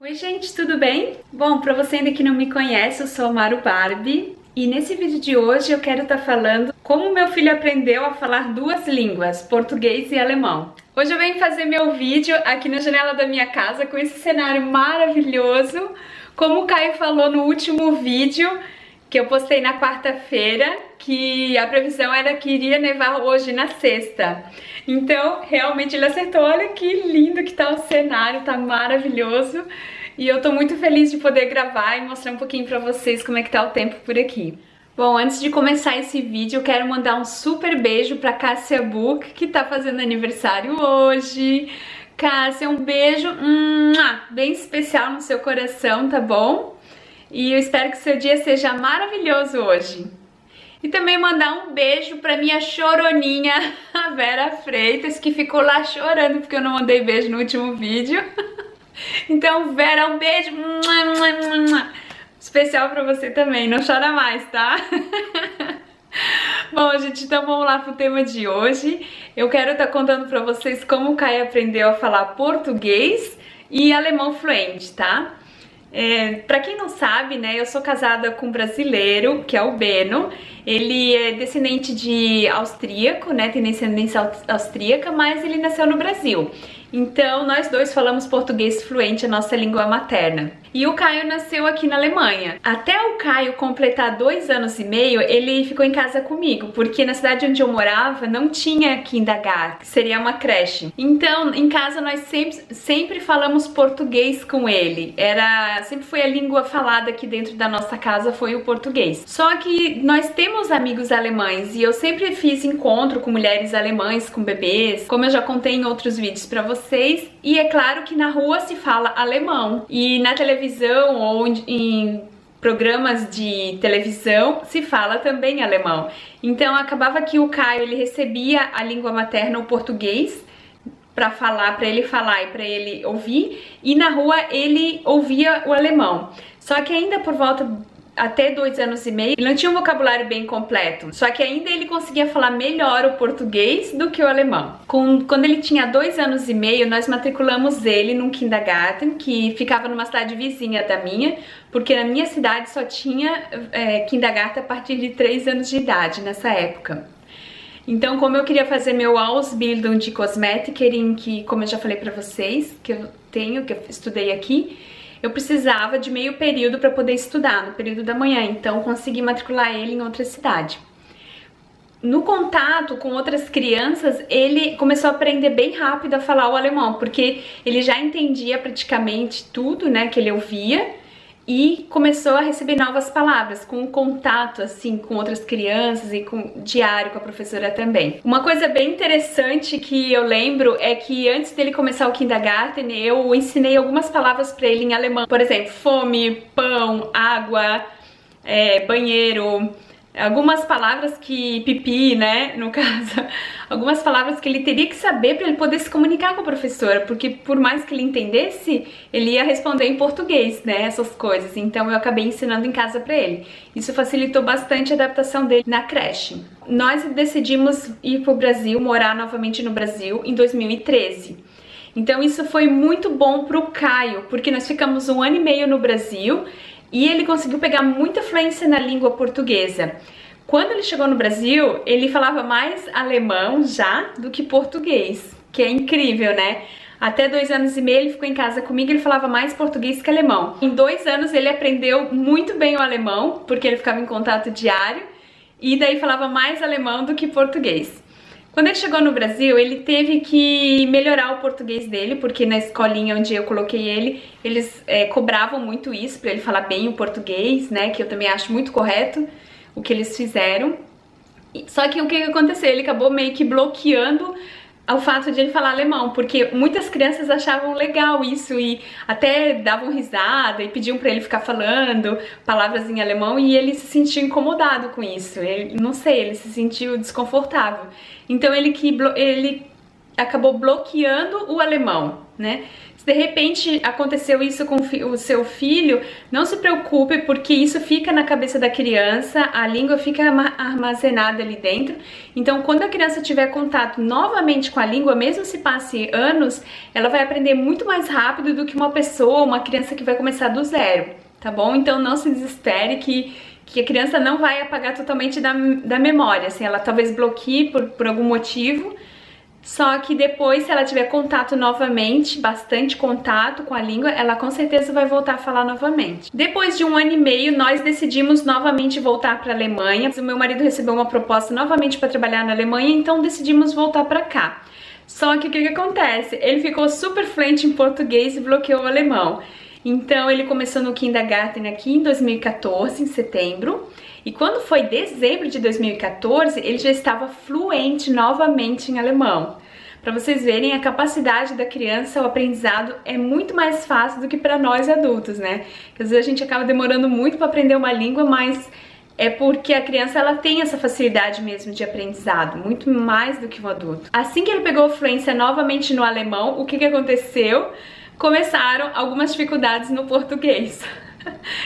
Oi gente, tudo bem? Bom, para você ainda que não me conhece, eu sou a Maru Barbie e nesse vídeo de hoje eu quero estar falando como meu filho aprendeu a falar duas línguas, português e alemão. Hoje eu venho fazer meu vídeo aqui na janela da minha casa com esse cenário maravilhoso, como o Caio falou no último vídeo que eu postei na quarta-feira, que a previsão era que iria nevar hoje na sexta. Então, realmente ele acertou. Olha que lindo que tá o cenário, tá maravilhoso. E eu tô muito feliz de poder gravar e mostrar um pouquinho pra vocês como é que tá o tempo por aqui. Bom, antes de começar esse vídeo, eu quero mandar um super beijo pra Cássia Book, que tá fazendo aniversário hoje. Cássia, um beijo bem especial no seu coração, tá bom? E eu espero que seu dia seja maravilhoso hoje. E também mandar um beijo pra minha choroninha, a Vera Freitas, que ficou lá chorando porque eu não mandei beijo no último vídeo. Então, Vera, um beijo especial pra você também, não chora mais, tá? Bom, gente, então vamos lá pro tema de hoje. Eu quero estar contando pra vocês como o Caio aprendeu a falar português e alemão fluente, tá? Pra quem não sabe, né, eu sou casada com um brasileiro, que é o Beno. Ele é descendente de austríaco, né, tem descendência austríaca, mas ele nasceu no Brasil. Então, nós dois falamos português fluente, a nossa língua materna. E o Caio nasceu aqui na Alemanha. Até o Caio completar 2 anos e meio, ele ficou em casa comigo, porque na cidade onde eu morava não tinha kindergarten, que seria uma creche. Então, em casa nós sempre falamos português com ele. Sempre foi a língua falada aqui dentro da nossa casa, foi o português. Só que nós temos amigos alemães e eu sempre fiz encontro com mulheres alemães, com bebês, como eu já contei em outros vídeos pra vocês. E é claro que na rua se fala alemão. E na televisão ou em programas de televisão se fala também alemão. Então acabava que o Caio ele recebia a língua materna, o português, para falar, para ele falar e para ele ouvir, e na rua ele ouvia o alemão. Só que ainda por volta até 2 anos e meio, ele não tinha um vocabulário bem completo. Só que ainda ele conseguia falar melhor o português do que o alemão. Quando ele tinha 2 anos e meio, nós matriculamos ele num kindergarten, que ficava numa cidade vizinha da minha, porque na minha cidade só tinha kindergarten a partir de 3 anos de idade, nessa época. Então, como eu queria fazer meu Ausbildung de Cosmetikerin, que como eu já falei pra vocês, que eu estudei aqui, eu precisava de meio período para poder estudar, no período da manhã, então consegui matricular ele em outra cidade. No contato com outras crianças, ele começou a aprender bem rápido a falar o alemão, porque ele já entendia praticamente tudo, né, que ele ouvia, e começou a receber novas palavras, com um contato assim com outras crianças e com diário com a professora também. Uma coisa bem interessante que eu lembro é que antes dele começar o kindergarten, eu ensinei algumas palavras para ele em alemão. Por exemplo, fome, pão, água, banheiro, algumas palavras que pipi, né, no caso, algumas palavras que ele teria que saber para ele poder se comunicar com a professora, porque por mais que ele entendesse, ele ia responder em português, né, essas coisas. Então eu acabei ensinando em casa para ele. Isso facilitou bastante a adaptação dele na creche. Nós decidimos ir pro Brasil, morar novamente no Brasil em 2013. Então isso foi muito bom pro Caio, porque nós ficamos 1 ano e meio no Brasil e ele conseguiu pegar muita fluência na língua portuguesa. Quando ele chegou no Brasil, ele falava mais alemão já do que português, que é incrível, né? Até 2 anos e meio ele ficou em casa comigo, ele falava mais português que alemão. Em 2 anos ele aprendeu muito bem o alemão, porque ele ficava em contato diário, e daí falava mais alemão do que português. Quando ele chegou no Brasil, ele teve que melhorar o português dele, porque na escolinha onde eu coloquei ele, eles cobravam muito isso, pra ele falar bem o português, né, que eu também acho muito correto o que eles fizeram. Só que o que aconteceu? Ele acabou meio que bloqueando o fato de ele falar alemão, porque muitas crianças achavam legal isso e até davam risada e pediam pra ele ficar falando palavras em alemão e ele se sentiu incomodado com isso. Ele, não sei, ele se sentiu desconfortável. Então ele acabou bloqueando o alemão, né? Se de repente aconteceu isso com o seu filho, não se preocupe, porque isso fica na cabeça da criança, a língua fica armazenada ali dentro. Então, quando a criança tiver contato novamente com a língua, mesmo se passe anos, ela vai aprender muito mais rápido do que uma criança que vai começar do zero, tá bom? Então, não se desespere que a criança não vai apagar totalmente da memória, assim, ela talvez bloqueie por algum motivo. Só que depois, se ela tiver contato novamente, bastante contato com a língua, ela com certeza vai voltar a falar novamente. Depois de 1 ano e meio, nós decidimos novamente voltar para a Alemanha. O meu marido recebeu uma proposta novamente para trabalhar na Alemanha, então decidimos voltar para cá. Só que o que acontece? Ele ficou super fluente em português e bloqueou o alemão. Então ele começou no kindergarten aqui em 2014, em setembro. E quando foi dezembro de 2014, ele já estava fluente novamente em alemão. Para vocês verem, a capacidade da criança, o aprendizado é muito mais fácil do que para nós adultos, né? Porque às vezes a gente acaba demorando muito para aprender uma língua, mas é porque a criança ela tem essa facilidade mesmo de aprendizado, muito mais do que o adulto. Assim que ele pegou fluência novamente no alemão, o que aconteceu? Começaram algumas dificuldades no português.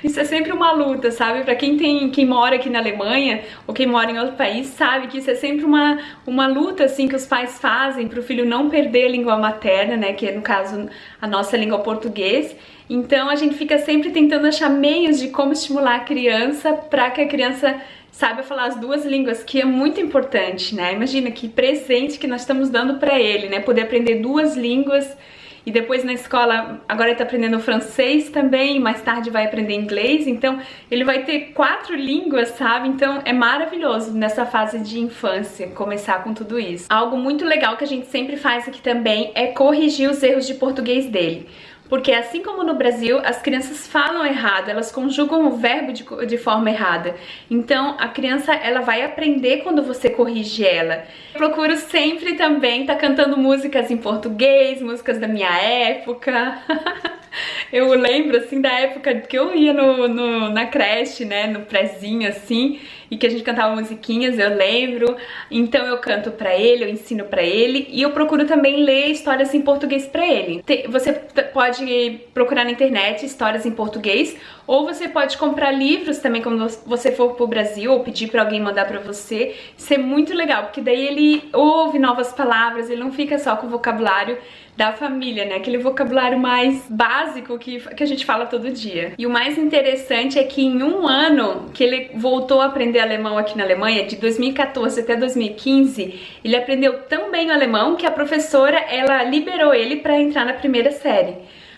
Isso é sempre uma luta, sabe? Pra quem mora aqui na Alemanha ou quem mora em outro país, sabe que isso é sempre uma luta, assim, que os pais fazem pro filho não perder a língua materna, né? Que é, no caso, a nossa língua português. Então, a gente fica sempre tentando achar meios de como estimular a criança pra que a criança saiba falar as duas línguas, que é muito importante, né? Imagina que presente que nós estamos dando pra ele, né? Poder aprender duas línguas. E depois na escola, agora ele tá aprendendo francês também, mais tarde vai aprender inglês, então ele vai ter 4 línguas, sabe? Então é maravilhoso nessa fase de infância começar com tudo isso. Algo muito legal que a gente sempre faz aqui também é corrigir os erros de português dele. Porque assim como no Brasil, as crianças falam errado, elas conjugam o verbo de forma errada. Então, a criança, ela vai aprender quando você corrige ela. Eu procuro sempre também estar cantando músicas em português, músicas da minha época. Eu lembro, assim, da época que eu ia na creche, né, no prézinho, assim, e que a gente cantava musiquinhas, eu lembro. Então eu canto pra ele, eu ensino pra ele, e eu procuro também ler histórias em português pra ele. Você pode procurar na internet histórias em português, ou você pode comprar livros também quando você for pro Brasil, ou pedir pra alguém mandar pra você. Isso é muito legal, porque daí ele ouve novas palavras, ele não fica só com o vocabulário da família, né? Aquele vocabulário mais básico que a gente fala todo dia. E o mais interessante é que em 1 ano que ele voltou a aprender alemão aqui na Alemanha, de 2014 até 2015, ele aprendeu tão bem o alemão que a professora, ela liberou ele para entrar na primeira série.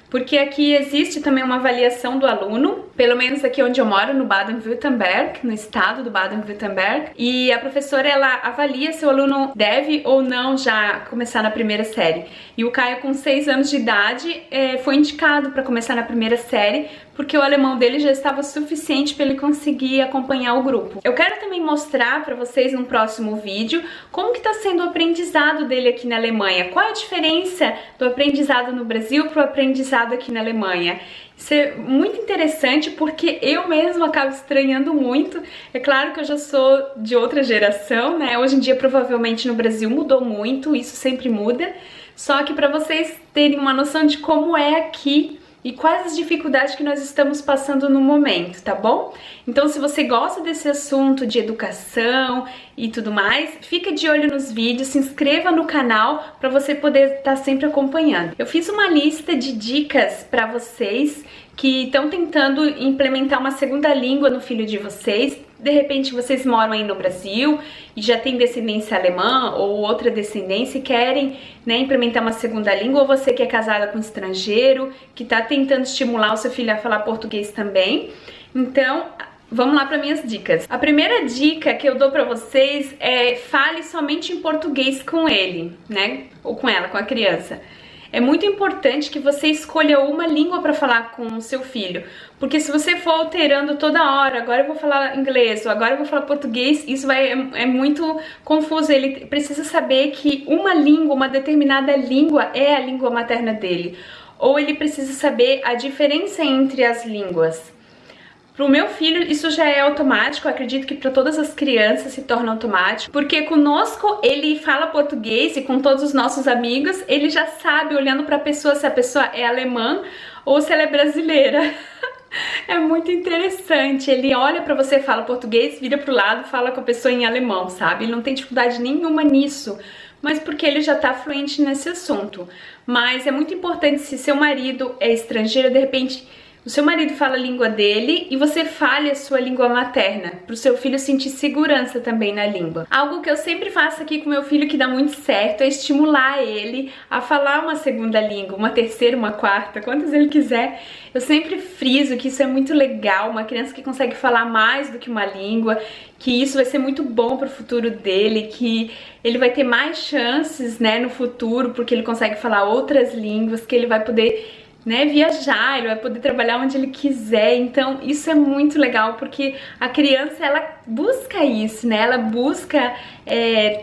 Porque aqui existe também uma avaliação do aluno, pelo menos aqui onde eu moro, no Baden-Württemberg, no estado do Baden-Württemberg, e a professora, ela avalia se o aluno deve ou não já começar na primeira série. E o Caio, com 6 anos de idade, foi indicado para começar na primeira série, porque o alemão dele já estava suficiente para ele conseguir acompanhar o grupo. Eu quero também mostrar para vocês num próximo vídeo como que está sendo o aprendizado dele aqui na Alemanha. Qual é a diferença do aprendizado no Brasil para o aprendizado aqui na Alemanha? Isso é muito interessante porque eu mesma acabo estranhando muito. É claro que eu já sou de outra geração, né? Hoje em dia provavelmente no Brasil mudou muito, isso sempre muda. Só que para vocês terem uma noção de como é aqui e quais as dificuldades que nós estamos passando no momento, tá bom? Então, se você gosta desse assunto de educação e tudo mais, fica de olho nos vídeos, se inscreva no canal para você poder estar sempre acompanhando. Eu fiz uma lista de dicas para vocês que estão tentando implementar uma segunda língua no filho de vocês. De repente vocês moram aí no Brasil e já tem descendência alemã ou outra descendência e querem, né, implementar uma segunda língua, ou você que é casada com um estrangeiro, que está tentando estimular o seu filho a falar português também. Então, vamos lá para minhas dicas. A primeira dica que eu dou para vocês é fale somente em português com ele, né, ou com ela, com a criança. É muito importante que você escolha uma língua para falar com o seu filho, porque se você for alterando toda hora, agora eu vou falar inglês, ou agora eu vou falar português, isso é muito confuso. Ele precisa saber que uma língua, uma determinada língua é a língua materna dele, ou ele precisa saber a diferença entre as línguas. Pro meu filho isso já é automático, eu acredito que para todas as crianças se torna automático, porque conosco ele fala português e com todos os nossos amigos ele já sabe, olhando para a pessoa, se a pessoa é alemã ou se ela é brasileira. É muito interessante, ele olha pra você, fala português, vira pro lado, fala com a pessoa em alemão, sabe? Ele não tem dificuldade nenhuma nisso, mas porque ele já tá fluente nesse assunto. Mas é muito importante, se seu marido é estrangeiro, de repente o seu marido fala a língua dele e você fale a sua língua materna, pro seu filho sentir segurança também na língua. Algo que eu sempre faço aqui com meu filho que dá muito certo é estimular ele a falar uma segunda língua, uma terceira, uma quarta, quantas ele quiser. Eu sempre friso que isso é muito legal, uma criança que consegue falar mais do que uma língua, que isso vai ser muito bom para o futuro dele, que ele vai ter mais chances, né, no futuro, porque ele consegue falar outras línguas, que ele vai poder, né, viajar, ele vai poder trabalhar onde ele quiser. Então isso é muito legal, porque a criança, ela busca isso, né, ela busca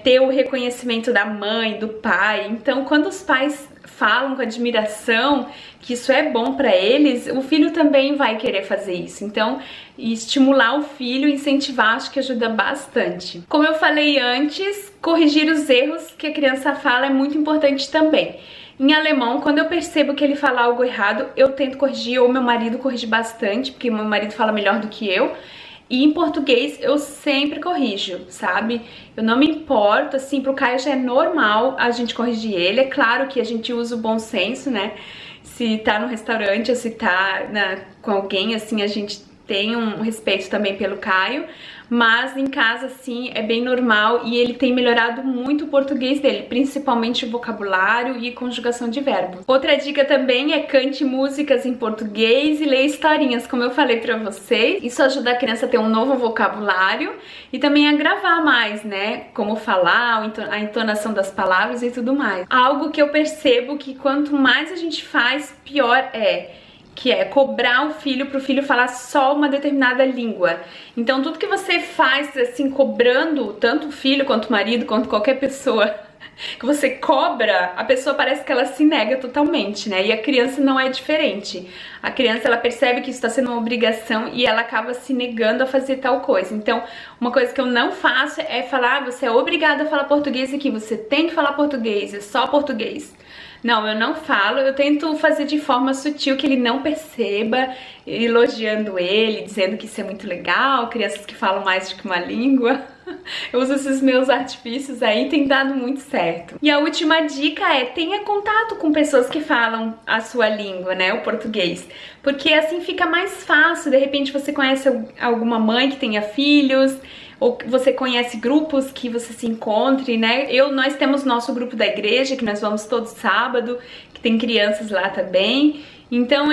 ter o reconhecimento da mãe, do pai. Então quando os pais falam com admiração que isso é bom para eles, o filho também vai querer fazer isso. Então, estimular o filho, incentivar, acho que ajuda bastante. Como eu falei antes, corrigir os erros que a criança fala é muito importante também. Em alemão, quando eu percebo que ele fala algo errado, eu tento corrigir, ou meu marido corrige bastante, porque meu marido fala melhor do que eu. E em português eu sempre corrijo, sabe? Eu não me importo, assim, pro Caio já é normal a gente corrigir ele. É claro que a gente usa o bom senso, né? Se tá no restaurante ou se tá com alguém, assim, a gente tem um respeito também pelo Caio. Mas em casa, assim, é bem normal e ele tem melhorado muito o português dele, principalmente o vocabulário e conjugação de verbo. Outra dica também é cante músicas em português e leia historinhas, como eu falei pra vocês. Isso ajuda a criança a ter um novo vocabulário e também a gravar mais, né? Como falar, a entonação das palavras e tudo mais. Algo que eu percebo que quanto mais a gente faz, pior é. Que é cobrar o filho pro filho falar só uma determinada língua. Então tudo que você faz assim, cobrando tanto o filho quanto o marido, quanto qualquer pessoa que você cobra, a pessoa parece que ela se nega totalmente, né? E a criança não é diferente. A criança, ela percebe que isso está sendo uma obrigação e ela acaba se negando a fazer tal coisa. Então, uma coisa que eu não faço é falar, você é obrigada a falar português aqui, você tem que falar português, é só português. Não, eu não falo, eu tento fazer de forma sutil que ele não perceba, elogiando ele, dizendo que isso é muito legal, crianças que falam mais do que uma língua. Eu uso esses meus artifícios aí, tem dado muito certo. E a última dica é, tenha contato com pessoas que falam a sua língua, né, o português. Porque assim fica mais fácil, de repente você conhece alguma mãe que tenha filhos, ou você conhece grupos que você se encontre, né? Nós temos nosso grupo da igreja, que nós vamos todo sábado, que tem crianças lá também. Então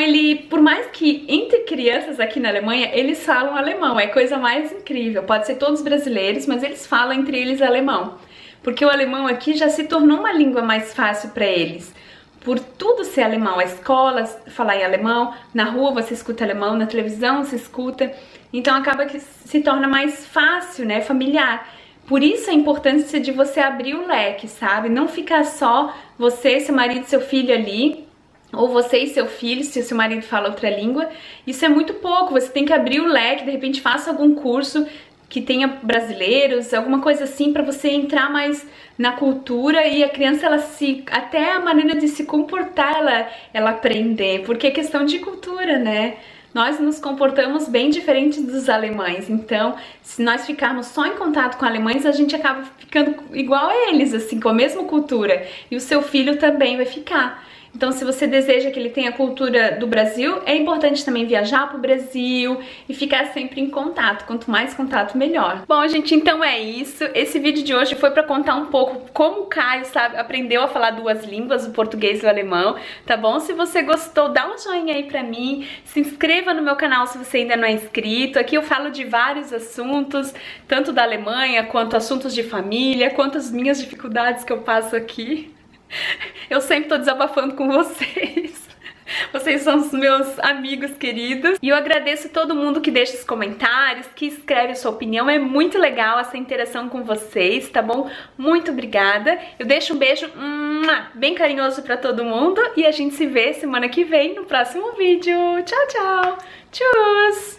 por mais que entre crianças aqui na Alemanha, eles falam alemão, é a coisa mais incrível. Pode ser todos brasileiros, mas eles falam entre eles alemão. Porque o alemão aqui já se tornou uma língua mais fácil para eles. Por tudo ser alemão, a escola falar em alemão, na rua você escuta alemão, na televisão você escuta, então acaba que se torna mais fácil, né, familiar. Por isso a importância de você abrir o leque, sabe? Não ficar só você, seu marido, seu filho ali, ou você e seu filho, se o seu marido fala outra língua. Isso é muito pouco, você tem que abrir o leque, de repente faça algum curso que tenha brasileiros, alguma coisa assim, para você entrar mais na cultura e a criança, até a maneira de se comportar, ela aprender, porque é questão de cultura, né? Nós nos comportamos bem diferentes dos alemães, então se nós ficarmos só em contato com alemães, a gente acaba ficando igual a eles, assim, com a mesma cultura, e o seu filho também vai ficar. Então, se você deseja que ele tenha a cultura do Brasil, é importante também viajar para o Brasil e ficar sempre em contato. Quanto mais contato, melhor. Bom, gente, então é isso. Esse vídeo de hoje foi para contar um pouco como o Caio, sabe, aprendeu a falar duas línguas, o português e o alemão, tá bom? Se você gostou, dá um joinha aí pra mim, se inscreva no meu canal se você ainda não é inscrito. Aqui eu falo de vários assuntos, tanto da Alemanha, quanto assuntos de família, quanto as minhas dificuldades que eu passo aqui. Eu sempre tô desabafando com vocês. Vocês são os meus amigos queridos. E eu agradeço todo mundo que deixa os comentários, que escreve a sua opinião. É muito legal essa interação com vocês, tá bom? Muito obrigada. Eu deixo um beijo bem carinhoso pra todo mundo. E a gente se vê semana que vem no próximo vídeo. Tchau, tchau. Tchau.